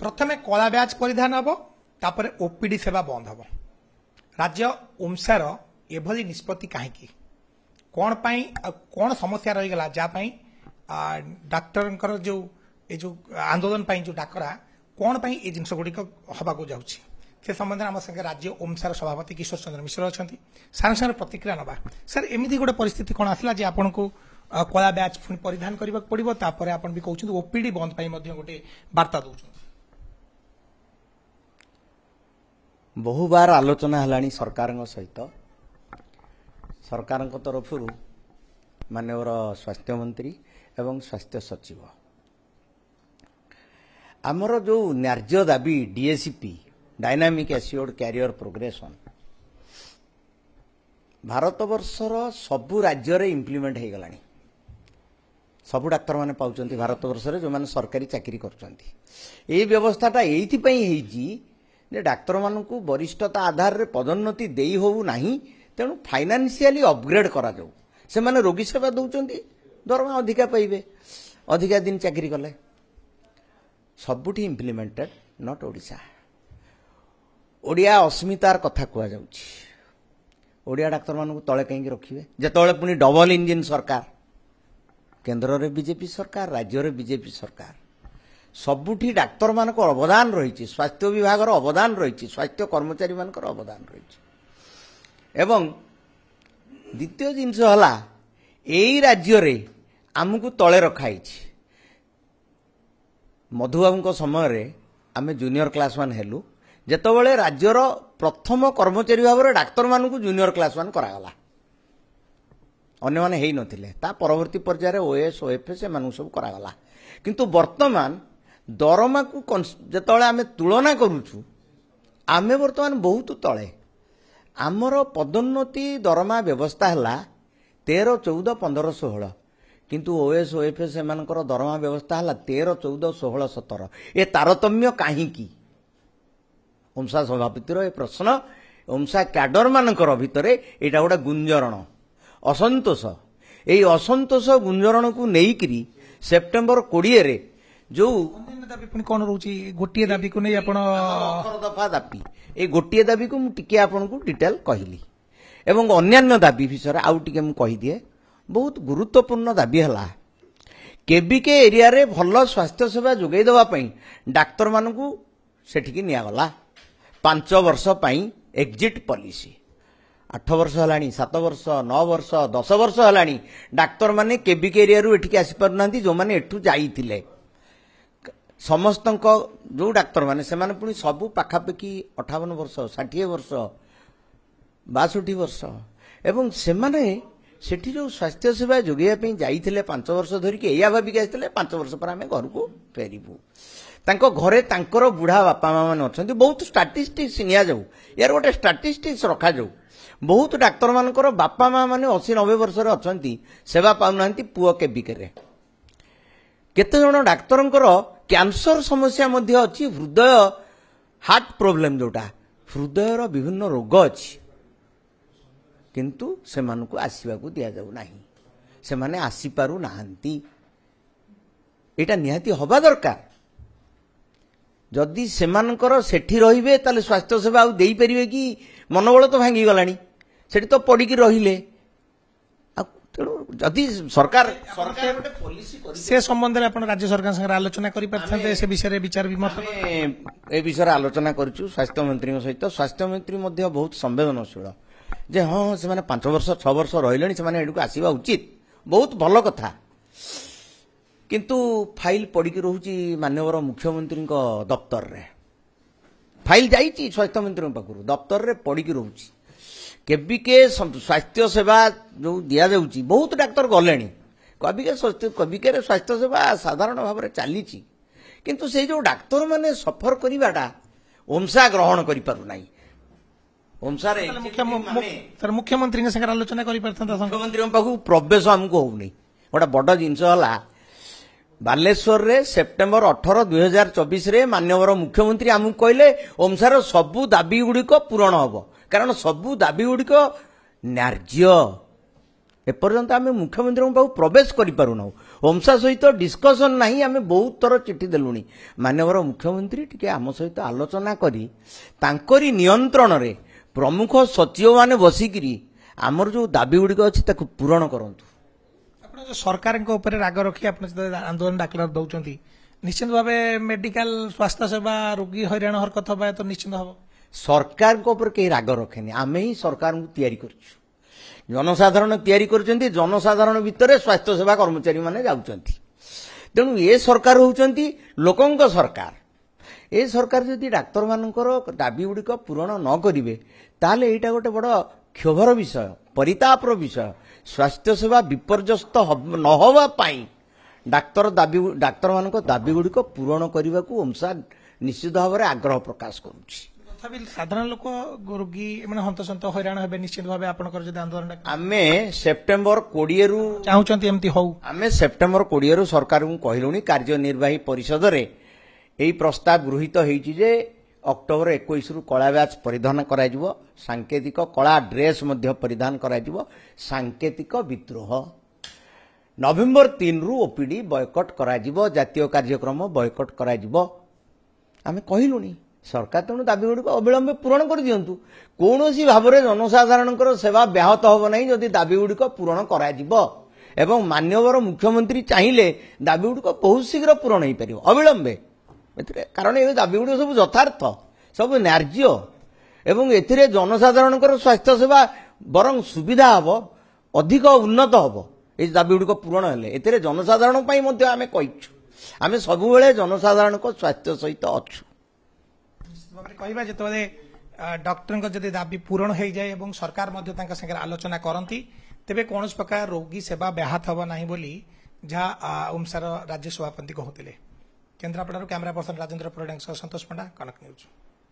प्रथमे कला ब्याज परिधान हम तापर ओपीडी सेवा बंद हम राज्य ओमसार एभली निष्पत्ति कहीं कौन पाई कौन समस्या रहीगला जहाँपाई डाक्टर जो ये जो आंदोलन पाई जो डाकरा कौन पाई ये जिनस गुड़िक हवाक जाऊँगी से संबंध में आम संगे राज्य ओमसार सभापति किशोर चंद्र मिश्र अच्छा सारे सारे प्रतिक्रिया नवा सर एमती गोटे परिस्थिति कौन आसला जे आपन को कला ब्याज पुणी परिधान करने पड़ो तापर आप भी कहते ओपीडी बंद पाई गोटे वार्ता दौर बहु बार आलोचना है सरकार सहित सरकार तरफ माननीय स्वास्थ्य मंत्री एवं स्वास्थ्य सचिव आमर जो न्यार्य दाबी DACP dynamic assured career progression Bharat वर्षर सबु राज्य रे इम्प्लीमेंट हो गलानी सबु डाक्तर माने पाउचंती भारत वर्ष रे जो माने सरकारी चाकरी करचंती ए व्यवस्थाटा एइथि पई हेजी जे डाक्तर मानकू वरिष्ठता आधार रे पदोन्नति देई होउ नाही तेणु फाइनान्शियली अपग्रेड करा जाऊ से माने रोगी सेवा दउचंती दरमा अधिका पाइबे अधिका दिन चाकरी कले सबुठी इम्प्लीमेंटेड नॉट ओडिशा ओडिया अस्मितार कथा कुआ जाउची ओडिया डाक्तर मानकू तळे कहीं रखिबे जेतळे पुनी डबल इंजिन सरकार केंद्र रे बीजेपी सरकार राज्य रे बीजेपी सरकार सबुठी डाक्तर मानक अवदान रही स्वास्थ्य विभाग अवदान रही स्वास्थ्य कर्मचारी मानक अवदान रही एवं द्वितीय जिनस हला एई राज्य रे आमको तले रखाई मधुबाबू समय रे आमे जूनियर क्लास वन हेलु जेतबेले राज्यर प्रथम कर्मचारी भाव में डाक्तर मानकू जूनियर क्लास वन करागला अन्य माने हेई नथिले ता परवर्ती पर्यायर ओएस ओएफएस एमानू सब करागला किंतु वर्तमान दरमा को जेतबेले आमे तुलना करूछु आमे वर्तमान बहुत तले आमर पदोन्नति दरमा व्यवस्था हला 13 14 15 16 किंतु ओएस ओएफएस एमानकर दरमा व्यवस्था हला 13 14 16 17 ए तारतम्य काहे की ओमसा सभापतिर ए प्रश्न ओमसा कैडर मानकर भितरे एटा गोटे गुंजरण असंतोष एई असंतोष गुंजरण को नेइकरी सेप्टेम्बर 20 रे जो दाबी पुणी कौन रोची गोटे दाबी को नहीं आपण दफा दाबी ए गोटे दाबी को मु टिके आपन को डिटेल कहली एवं अन्यान्य दाबी विषय आउ टिके मु कहि दिए बहुत गुरुत्वपूर्ण दाबी हला केबीके एरिया रे भल स्वास्थ्य सेवा जोगै देवा पई डाक्तर मानकू सेठिकी निया गला 5 वर्ष पई एग्जिट पॉलिसी 8 वर्ष हलानी 7 वर्ष 9 वर्ष 10 वर्ष हलानी डाक्तर माने केबीके एरिया रु एठिकी आसी पार नांती जो माने एठू जाईथिले समस्त जो डाक्तर माने से माने पुणी सबू पाखापाखि 58 वर्ष 60 वर्ष 62 वर्ष एवं से माने सेठी जो स्वास्थ्य सेवा जोगैया जाइथिले 5 वर्ष धरिकी एया भाबिक आइथिले 5 वर्ष पर आमे घर को फेरिबू तांको घरे तांकर बुढ़ा बापा माँ मैंने अच्छा बहुत स्टाटिस्टिक्स निया जाऊ यार गोटे स्टाटिस्टिक्स रखा जाऊ बहुत डाक्तर मानकर बापा माँ मैंने 80-90 वर्ष अच्छा सेवा पाऊना पुओ केबिके केते जण डाक्तरंकर कैंसर समस्या मध्य अच्छी हृदय हार्ट प्रोब्लेम जोटा हृदयर विभिन्न रोग अच्छी किंतु से मानकू आसीबाकू दिया जाऊ नाही से माने आसी पारू नाहंती एटा निहाती हवा दरकार जदि सेमानकर सेठी रहिबे ताले स्वास्थ्य सेवा आउ देई परिबे कि मनोबल तो भांगी गलानी सेठी तो पड़ी की रहिले जदि सरकार गोटे पॉलिसी से संबंध में राज्य सरकार संगे आलोचना करि परथांते से विषय रे विचार विमर्श ए विषय आलोचना करिछु स्वास्थ्य मंत्री सहित स्वास्थ्य मंत्री मध्य बहुत संवेदनशील जे हाँ से माने 5 वर्ष 6 वर्ष रहिलेनी से माने एडुक आसीबा उचित बहुत भल कथा किंतु फाइल पड़ी की रहूची माननीय मुख्यमंत्री दफ्तर रे फाइल जाइछि स्वास्थ्य मंत्री पाखरु दफ्तर रे पड़ी की रहूची केबिके स्वास्थ्य सेवा जो दिया जाउची बहुत डाक्तर गलेनी कबिके स्वास्थ्य सेवा साधारण भाव में चली किंतु से जो डाक्तर माने सफर करिवाटा ओमसा ग्रहण करि पारु नाही ओमसा रे मुख्यमंत्री संगे आलोचना करि परथांता मुख्यमंत्री पाखु प्रवेश हमको होउनी गोटा बड़ जिनस हला बालेश्वर रे सेप्टेम्बर 18 2024 रे माननीय मुख्यमंत्री आमको कहले ओमसार सबु दाबी गुड़िक पूरण हम कारण सबु दाबी गुड़िक न्यार्य एपर्यंत आम मुख्यमंत्री पाखु प्रवेश करूना ओमसा सहित डिस्कसन नहीं आम बहुत थर चिठी देलुनी माननीय मुख्यमंत्री टिके आम सहित आलोचना करी तांकरी नियंत्रण रे प्रमुख सचिव माने बसिकिरी आमर जो दाबी गुड़िक अच्छी ताकू पूरण करंतु ଆପଣ ଯୋଉ ସରକାରଙ୍କ ଉପରେ ରାଗ ରଖି ଆପଣ ଯେତେବେଳେ ଆନ୍ଦୋଳନ ଡାକରା ଦଉଛନ୍ତି ନିଶ୍ଚିତ ଭାବେ ମେଡିକାଲ ସ୍ୱାସ୍ଥ୍ୟ ସେବା ରୋଗୀ ହଇରାଣ ହରକତ ହେବା ତ ନିଶ୍ଚିତ ହବ। सरकार को ऊपर कहीं राग रखेनि आमे ही सरकार को तैयारी करछु जनसाधारण तैयारी करछन्ती जनसाधारण भितर स्वास्थ्य सेवा कर्मचारी माने जाउछन्ती तेणु ए सरकार होउछन्ती लोकंक सरकार ए सरकार जदि डाक्तर मानकर दाबी गुड़िक पूरण न करिवे ताले एटा गोटे बड़ क्षोभर विषय परितापर विषय स्वास्थ्य सेवा विपर्यस्त न होवा पाई डाक्तर मानक दाबी गुड़िक पूरण करने को ओमसा निश्चित भाव में आग्रह प्रकाश करुच्ची तथापि साधारण लोक रोगी मैंने हंतसंत हईराण हे निश्चित भाव आपंकर आंदोलन आमे सेप्टेम्बर 20 रु चाहूँगी एमती हौ आमे सेप्टेम्बर 20 रु सरकार को कहलुनी कार्यनिर्वाही परिषद रे एई प्रस्ताव गृहीत होईची जे अक्टोबर 21 रु कला बैच परिधान कराजिवो सांकेतिक कला ड्रेस मध्य परिधान कराजिवो सांकेतिक विद्रोह नवेम्बर 3 रु ओपीडी बॉयकट कराजिवो जातीय कार्यक्रम बॉयकट कराजिवो आमे कहलुनी सरकार तेणु दाबी गुड़िक अविलंबे पूरण कर दियंतु कौनसी भाव में जनसाधारण सेवा व्याहत हब नहीं जदि दाबी गुड़िक पूरण कराजिवो एवं माननीय मुख्यमंत्री चाहिए दाबी गुड़िक बहुत शीघ्र पूरण हो पार अविलंबे कारण ये दाबी गुड़िक सब यथार्थ सब न्याय्य एवं एथिरे जनसाधारण स्वास्थ्य सेवा बरं सुविधा हम अधिक उन्नत हम ये दाबी गुड़िक पूरण हेले एथिरे जनसाधारण पई मध्य आमे कहिछु आमे सबुबेले जनसाधारण स्वास्थ्य सहित अच्छु कहवा जिते डॉक्टर जदि दाबी पूरण हो जाए और सरकार संगे आलोचना करती तेरे कौन प्रकार रोगी सेवा व्याहत हम ना बोली जहाँ ओमसार राज्य सभापति कहते केन्द्रापड़ा कैमरा पर्सन राजेन्द्र परिड़ा संतोष पंडा कनक न्यूज।